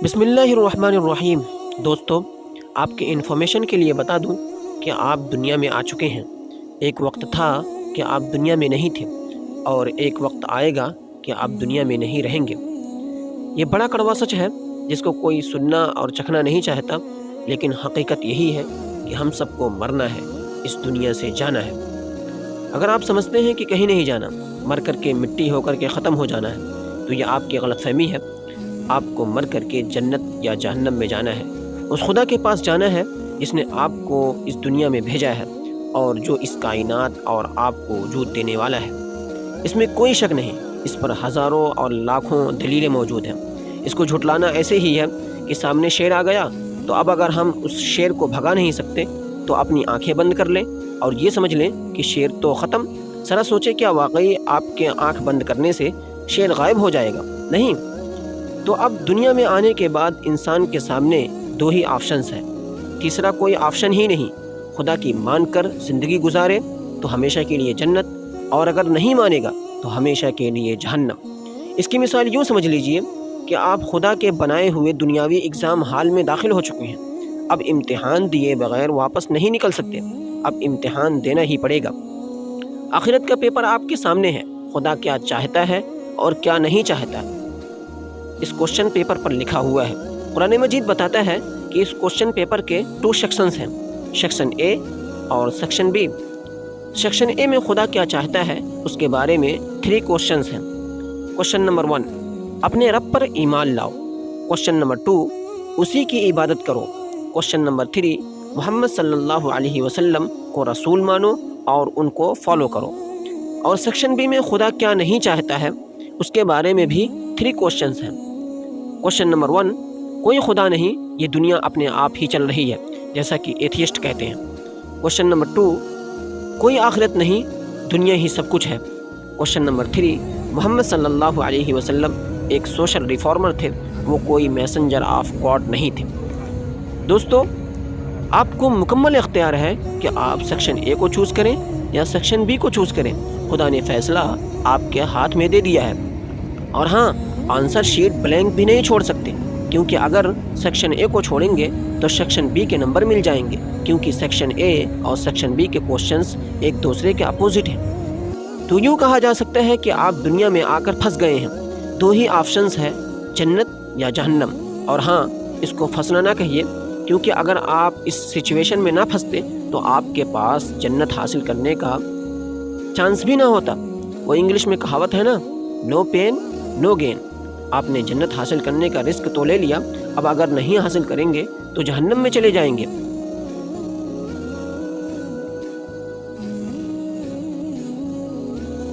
बिस्मिल्लाहिर्रहमानिर्रहीम। दोस्तों, आपके इन्फॉर्मेशन के लिए बता दूं कि आप दुनिया में आ चुके हैं। एक वक्त था कि आप दुनिया में नहीं थे और एक वक्त आएगा कि आप दुनिया में नहीं रहेंगे। ये बड़ा कड़वा सच है जिसको कोई सुनना और चखना नहीं चाहता, लेकिन हकीकत यही है कि हम सबको मरना है, इस दुनिया से जाना है। अगर आप समझते हैं कि कहीं नहीं जाना, मर करके मिट्टी होकर के ख़त्म हो जाना है, तो यह आपकी गलतफहमी है। आपको मर करके जन्नत या जहन्नम में जाना है, उस खुदा के पास जाना है जिसने आपको इस दुनिया में भेजा है और जो इस कायनात और आपको वजूद देने वाला है। इसमें कोई शक नहीं, इस पर हज़ारों और लाखों दलीलें मौजूद हैं। इसको झुटलाना ऐसे ही है कि सामने शेर आ गया, तो अब अगर हम उस शेर को भगा नहीं सकते तो अपनी आंखें बंद कर लें और ये समझ लें कि शेर तो ख़त्म। ज़रा सोचें, क्या वाकई आपके आंख बंद करने से शेर गायब हो जाएगा? नहीं। तो अब दुनिया में आने के बाद इंसान के सामने दो ही ऑप्शंस हैं, तीसरा कोई ऑप्शन ही नहीं। खुदा की मानकर ज़िंदगी गुजारे तो हमेशा के लिए जन्नत, और अगर नहीं मानेगा तो हमेशा के लिए जहन्नम। इसकी मिसाल यूँ समझ लीजिए कि आप खुदा के बनाए हुए दुनियावी एग्ज़ाम हाल में दाखिल हो चुके हैं। अब इम्तिहान दिए बगैर वापस नहीं निकल सकते, अब इम्तिहान देना ही पड़ेगा। आखिरत का पेपर आपके सामने है। खुदा क्या चाहता है और क्या नहीं चाहता, इस क्वेश्चन पेपर पर लिखा हुआ है। कुरान मजीद बताता है कि इस क्वेश्चन पेपर के 2 सेक्शंस हैं, सेक्शन ए और सेक्शन बी। सेक्शन ए में खुदा क्या चाहता है उसके बारे में 3 क्वेश्चंस हैं। क्वेश्चन नंबर 1, अपने रब पर ईमान लाओ। क्वेश्चन नंबर 2, उसी की इबादत करो। क्वेश्चन नंबर 3, मोहम्मद सल्लल्लाहु अलैहि वसल्लम को रसूल मानो और उनको फॉलो करो। और सेक्शन बी में खुदा क्या नहीं चाहता है उसके बारे में भी 3 क्वेश्चंस हैं। क्वेश्चन नंबर 1, कोई खुदा नहीं, ये दुनिया अपने आप ही चल रही है, जैसा कि एथियस्ट कहते हैं। क्वेश्चन नंबर 2, कोई आखिरत नहीं, दुनिया ही सब कुछ है। क्वेश्चन नंबर 3, मोहम्मद सल्लल्लाहु अलैहि वसल्लम एक सोशल रिफॉर्मर थे, वो कोई मैसेंजर ऑफ गॉड नहीं थे। दोस्तों, आपको मुकम्मल इख्तियार है कि आप सेक्शन ए को चूज़ करें या सेक्शन बी को चूज़ करें। खुदा ने फैसला आपके हाथ में दे दिया है। और हाँ, आंसर शीट ब्लैंक भी नहीं छोड़ सकते, क्योंकि अगर सेक्शन ए को छोड़ेंगे तो सेक्शन बी के नंबर मिल जाएंगे, क्योंकि सेक्शन ए और सेक्शन बी के क्वेश्चंस एक दूसरे के अपोजिट हैं। तो यूँ कहा जा सकता है कि आप दुनिया में आकर फंस गए हैं। 2 ही ऑप्शंस हैं, जन्नत या जहन्नम। और हाँ, इसको फंसना ना कहिए, क्योंकि अगर आप इस सिचुएशन में ना फंसते तो आपके पास जन्नत हासिल करने का चांस भी ना होता। वो इंग्लिश में कहावत है ना, नो पेन नो गेन। आपने जन्नत हासिल करने का रिस्क तो ले लिया, अब अगर नहीं हासिल करेंगे तो जहन्नम में चले जाएंगे।